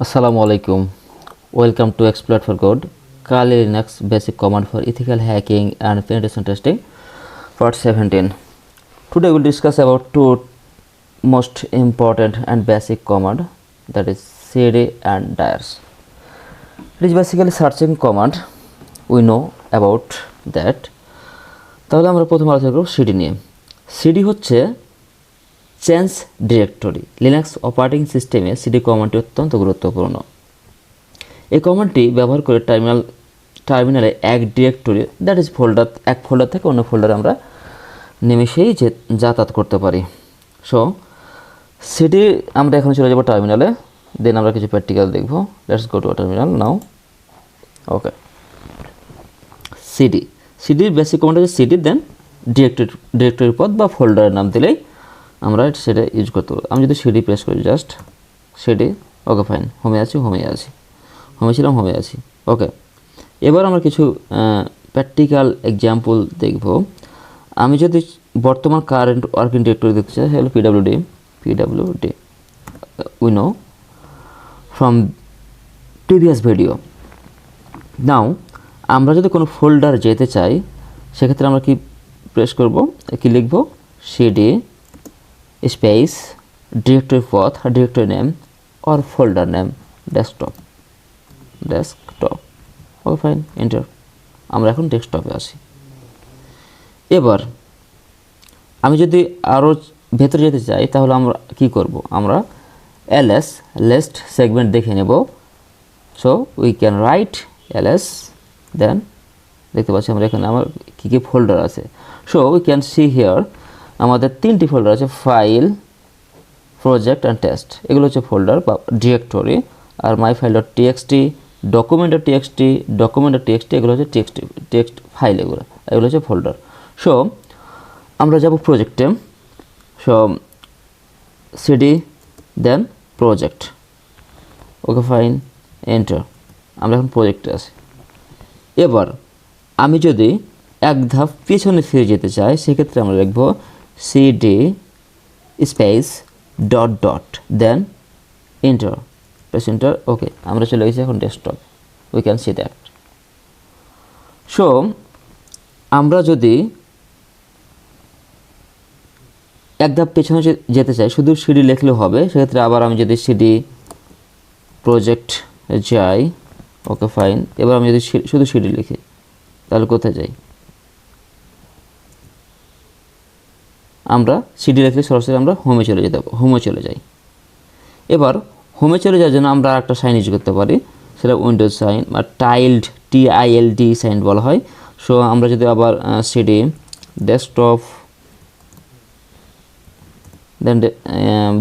Assalamu alaikum. Welcome to Exploit for Code, Kali Linux basic command for ethical hacking and penetration testing, part 17. Today we'll discuss about two most important and basic command, that is cd and dirs. It is basically searching command. We know about that. তাহলে আমরা প্রথমে আলোচনা করব cd নিয়ে। cd হচ্ছে change directory. Linux operating সিস্টেমে CD কমান্ডটি অত্যন্ত গুরুত্বপূর্ণ। এই কমান্ডটি ব্যবহার করে টার্মিনালে এক ডিরেক্টরি, দ্যাট ইজ ফোল্ডার, এক ফোল্ডার থেকে অন্য ফোল্ডারে আমরা নিমেষেই যাতায়াত করতে পারি। সো সিডি আমরা এখন চলে যাব টার্মিনালে, দেন আমরা কিছু প্র্যাকটিক্যাল দেখব। Let's go to terminal now. Okay, সিডির বেসিক কমান্ড হচ্ছে সিডি, দেন ডিরেক্টরির পথ বা ফোল্ডারের নাম দিলেই আমরা সেটা ইউজ করতে পারবো। আমি যদি সিডি প্রেস করি, জাস্ট সিডি, ওকে ফাইন, হোমে আছি, হোমে ছিলাম, হোমে আছি। ওকে, এবার আমরা কিছু প্র্যাকটিক্যাল এক্সাম্পল দেখব। আমি যদি বর্তমান কারেন্ট ওয়ার্কিং ডিরেক্টরি দেখতে চাই, হলো PWD we know from previous video. Now আমরা যদি কোনো ফোল্ডার যেতে চাই, সেক্ষেত্রে আমরা কি প্রেস করব, কি লিখব, সিডি স্পেস ডিরেক্টরি পথ, directory name or folder name, desktop. Okay fine, enter. আমরা এখন ডেস্কটপে আসি। এবার আমি যদি আরও ভেতরে যেতে চাই, তাহলে আমরা কি করব, আমরা ls লিস্ট সেগমেন্ট দেখে নেব। So we can right ls, দেন দেখতে পাচ্ছি আমরা এখানে আমার কী কী ফোল্ডার আছে। So we can C here আমাদের তিনটি ফোল্ডার আছে, ফাইল, প্রজেক্ট অ্যান্ড টেস্ট। এগুলো হচ্ছে ফোল্ডার বা ডিরেক্টরি। আর my file dot TXT, document, এগুলো হচ্ছে টেক্সট ফাইল, এগুলো হচ্ছে ফোল্ডার। সো আমরা যাব প্রজেক্টে। সো সিডি দেন প্রজেক্ট, ওকে ফাইন, এন্টার। আমরা এখন প্রজেক্টে আছি। এবার আমি যদি এক ধাপ পিছনে ফিরে যেতে চাই, সেক্ষেত্রে আমরা লিখব CD space dot then enter, press enter. Okay, আমরা চলে গেছি এখন desktop, we can see that. So আমরা যদি এক ধাপ পেছনে যেতে চাই, শুধু সিডি লিখলেও হবে। সেক্ষেত্রে আবার আমি যদি সিডি প্রজেক্ট যাই, ওকে ফাইন। এবার আমি যদি শুধু সিডি লিখি, তাহলে কোথায় যাই, আমরা সিডি লিখলে সরাসরি আমরা হোমে চলে যাই। এবার হোমে চলে যাওয়ার জন্য আমরা একটা সাইন ইউজ করতে পারি, সেটা উইন্ডোজ সাইন বা TILD সাইন বলা হয়। সো আমরা যদি আবার সিডি ডেস্কটপ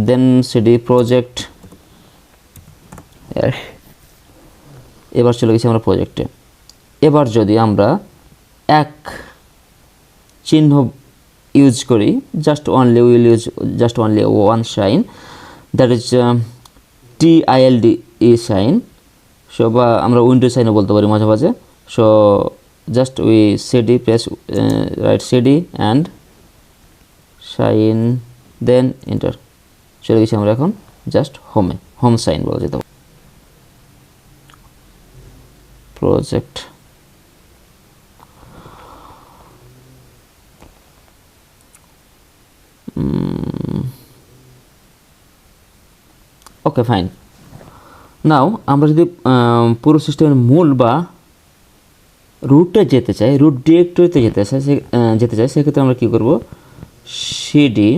দেন সিডি প্রজেক্ট, এবার চলে গেছি আমরা প্রজেক্টে। এবার যদি আমরা এক চিহ্ন ইউজ করি, will use just only one sign, that is TILD sign. So বা আমরা উইন্ডোজ সাইনও বলতে পারি মাঝে মাঝে। So just we CD press write CD and sign, then enter. চলে গেছি আমরা এখন জাস্ট হোম সাইন বলা যেতে পারে। Project, okay fine. নাও আমরা যদি পুরো সিস্টেমের মূল বা রুটে যেতে চাই, রুট ডিরেক্টরিতে যেতে চাই, সেক্ষেত্রে আমরা কী করব, সিডি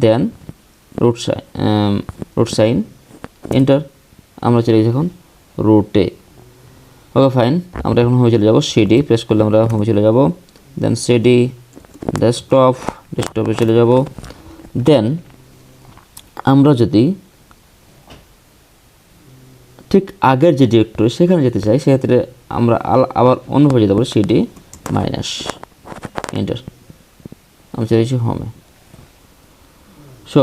দেন রুট সাইন এন্টার। আমরা চলে গেছি এখন রুটে, ওকে ফাইন। আমরা এখন হোমে চলে যাব, সিডি প্রেস করলে আমরা হোমে চলে যাব, দেন সিডি ডেস্কটপে চলে যাব। দেন আমরা যদি ঠিক আগের যে ডিরেক্টরি সেখানে যেতে চাই, সেক্ষেত্রে আমরা আবার অন্যভাবে যেতে পারি, সিডি মাইনাস এন্টার। আমি চলে গেছি হোমে। সো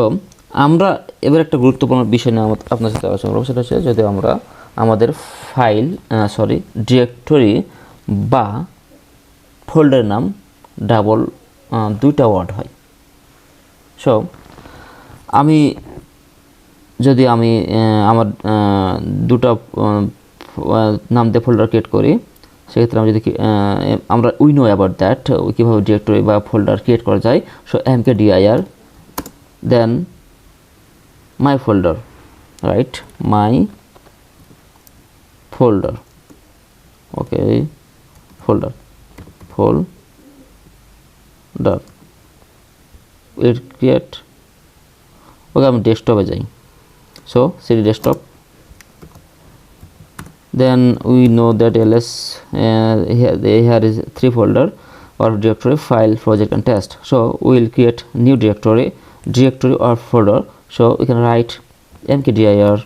আমরা এবার একটা গুরুত্বপূর্ণ বিষয় নিয়ে আপনার সাথে আলোচনা করবো, সেটা হচ্ছে যদি আমরা আমাদের ডিরেক্টরি বা ফোল্ডারের নাম দুইটা ওয়ার্ড হয়। সো আমি যদি আমি আমার দুটো নাম দিয়ে ফোল্ডার ক্রিয়েট করি, সেক্ষেত্রে আমি যদি আমরা উই নো অ্যাবাউট দ্যাট কীভাবে ডিরেক্টরি বা ফোল্ডার ক্রিয়েট করা যায়। So mkdir then my folder, right, my folder, okay, folder will create, okay, আমি ডেস্কটপে যাই। So CD desktop, then we know that ls here is 3 folder or directory, file, project and test. So we will create new directory or folder. So we can write mkdir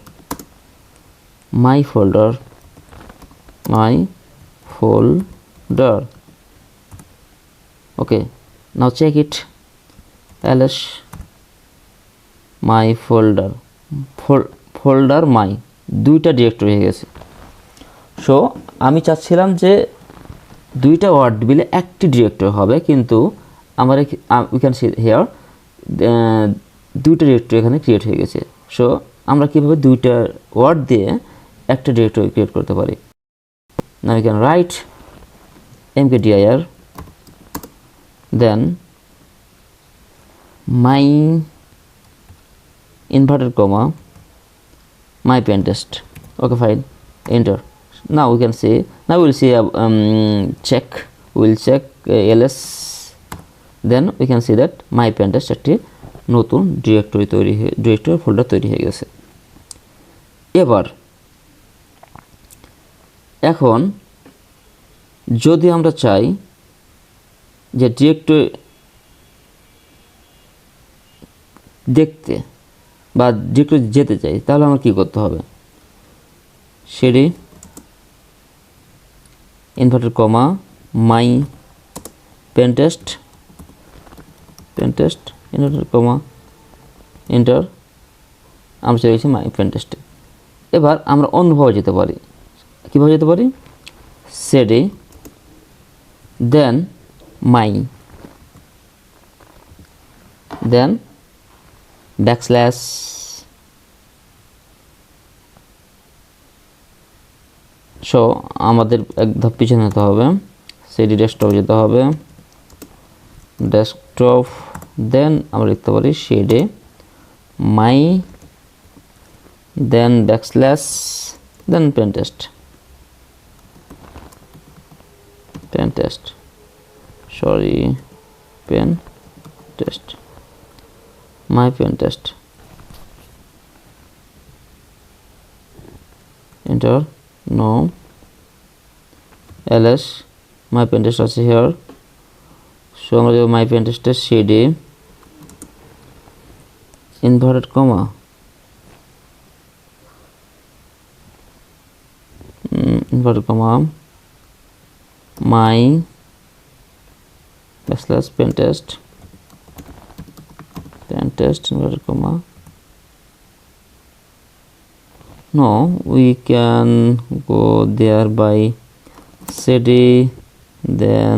my folder, okay. Now check it, ls my folder my দুইটা directory হয়ে গেছে। So আমি চাচ্ছিলাম যে দুইটা word মিলে একটি directory হবে, কিন্তু আমার উই ক্যান সি হিয়ার দুইটা ডিরেক্টরি এখানে ক্রিয়েট হয়ে গেছে। সো আমরা কীভাবে দুইটা ওয়ার্ড দিয়ে একটা ডিরেক্টরি ক্রিয়েট করতে পারি। Now we can write mkdir then my inverted comma my pentest, okay, fine, enter. Now we can see, now we will see check, we will check ls, then we can see that my pentest একটি নতুন directory folder তৈরি হয়ে গেছে। এখন যদি আমরা চাই যে ডিরেক্টরি দেখতে বা ডিরেক্টরি যেতে চাই, তাহলে আমার কি করতে হবে? cd inverted comma my pentest inverted comma enter, আমরা চলে গেছি my pentest। এবার আমরা অন্যভাবে যেতে পারি। কীভাবে যেতে পারি? cd then my then backslash so আমাদের এক ধাপ পিছনে যেতে হবে, সিডি ডেস্কটপ যেতে হবে, ডেস্কটপ, দেন আমরা লিখতে পারি CD my then backslash then pentest my pentest, enter, no, ls my pentest আছে here, so আমরা দেব my pentest এর cd inverted comma my backslash pentest inverted comma, no, we can go there by cd then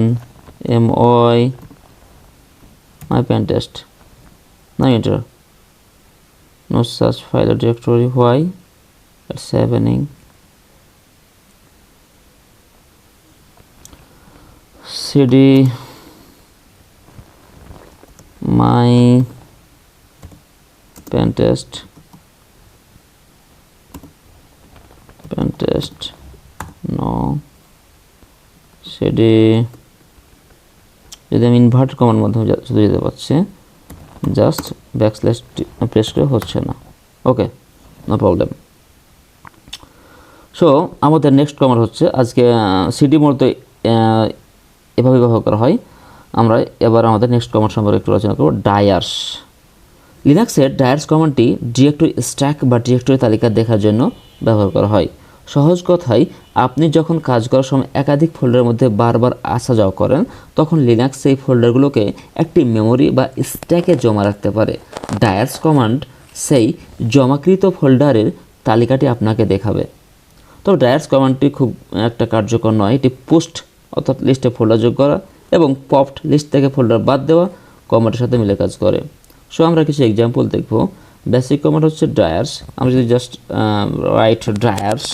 my pentest, now enter, no such file or directory, why it's happening? cd my pentest no, cd, যদি আমি invert command মাধ্যমে শুধু যেতে পারছি, just backslash press করে হচ্ছে না, ওকে, no problem. So আমাদের নেক্সট কমান্ড হচ্ছে, আজকে সিডি মূলত এভাবে ব্যবহার করা হয়। আমরা এবার আমাদের নেক্সট কমান্ড সম্পর্কে একটু আলোচনা করব, ডায়ার্স। লিনাক্সের ডায়ার্স কমান্ডটি ডিরেক্টরি স্ট্যাক বা ডিরেক্টরি তালিকা দেখার জন্য ব্যবহার করা হয়। সহজ কথায়, আপনি যখন কাজ করার সময় একাধিক ফোল্ডারের মধ্যে বারবার আসা যাওয়া করেন, তখন লিনাক্স সেই ফোল্ডারগুলোকে একটি মেমরি বা স্ট্যাকে জমা রাখতে পারে। ডায়ার্স কমান্ড সেই জমাকৃত ফোল্ডারের তালিকাটি আপনাকে দেখাবে। তবে ডায়ার্স কমান্ডটি খুব একটা কার্যকর নয়। এটি পোস্ট অর্থাৎ লিস্টে ফোল্ডার যোগ করা এবং পপড লিস্ট থেকে ফোল্ডার বাদ দেওয়া কমান্ডের সাথে মিলে কাজ করে। সো আমরা কিছু এক্সাম্পল দেখব। বেসিক কমান্ড হচ্ছে ড্রায়ার্স। আমরা যদি জাস্ট রাইট ড্রায়ার্স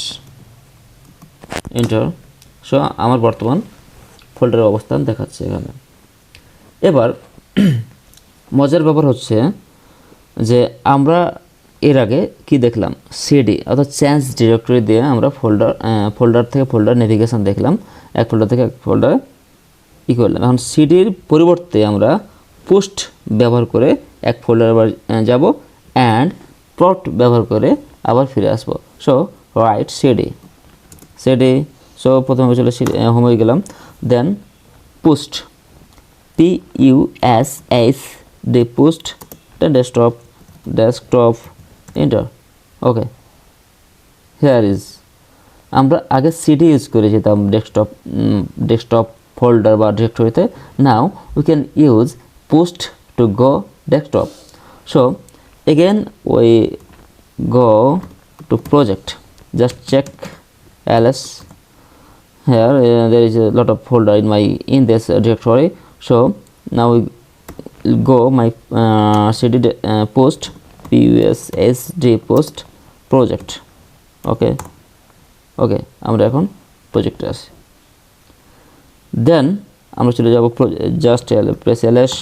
এন্টার, সো আমার বর্তমান ফোল্ডারের অবস্থান দেখাচ্ছে এখানে। এবার মজার ব্যাপার হচ্ছে যে আমরা এর আগে কি দেখলাম, সিডি অর্থাৎ চেঞ্জ ডিরেক্টরি দিয়ে আমরা ফোল্ডার থেকে ফোল্ডার নেভিগেশন দেখলাম, এক ফোল্ডার থেকে এক ফোল্ডারে ই করলাম। এখন সিডির পরিবর্তে আমরা পোস্ট ব্যবহার করে এক ফোল্ডারে আবার যাব অ্যান্ড প্লট ব্যবহার করে আবার ফিরে আসবো। সো রাইট সিডি, সো প্রথমে চলে হোমে গেলাম, then post PUSHD post, then desktop enter. Okay, here is, আমরা আগে সিডি ইউজ করে যেতাম ডেস্কটপ ফোল্ডার বা ডিরেক্টরিতে, নাও we can use post to go desktop. So again we go to project, just check ls, here there is a lot of folder in this directory. So now we go my cd post PUSHD post project. okay আমরা এখন প্রজেক্টে আছি। দেন আমরা চলে যাব just press ls,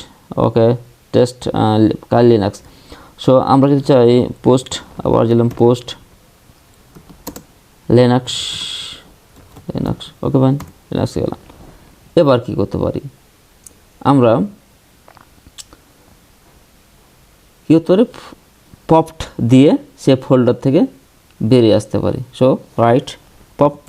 ওকে, test কালি Linux. So আমরা যদি চাই পোস্ট, আবার দিলাম পোস্ট লিনাক্স, ওকে ফাইন, লিনাক্সে গেলাম। এবার কি করতে পারি, আমরা কি করতে পারি, পপড দিয়ে সে ফোল্ডার থেকে বেরিয়ে আসতে পারি। So right popped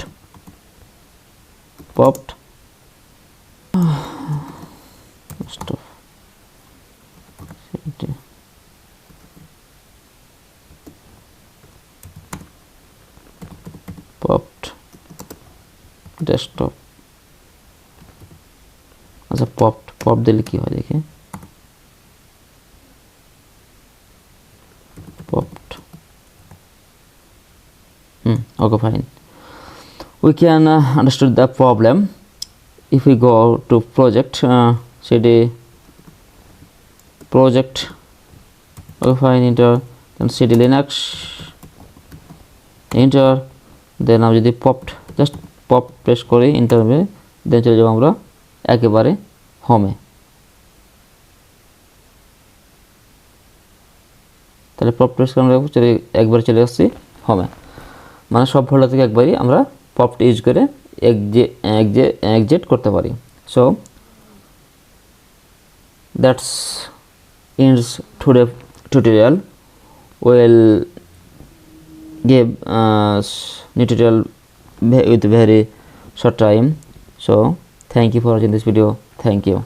desktop. আচ্ছা, পপ দিলে কি হয় দেখি, popped, okay fine, we can understood the problem. If we go to project, cd project, okay fine, enter, then cd linux enter, then আমরা যদি জাস্ট পপ প্রেস করি ইন্টারভে, দেন চলে যাব আমরা একেবারে হোমে। তাহলে পপ প্রেস করে আমরা একবারে চলে আসছি হোমে, মানে সব ফোল্ডার থেকে একবারই আমরা পপড ইউজ করে এক্সিট করতে পারি। So that's ends today tutorial. We'll give new tutorial with very short time. So thank you for watching this video. Thank you.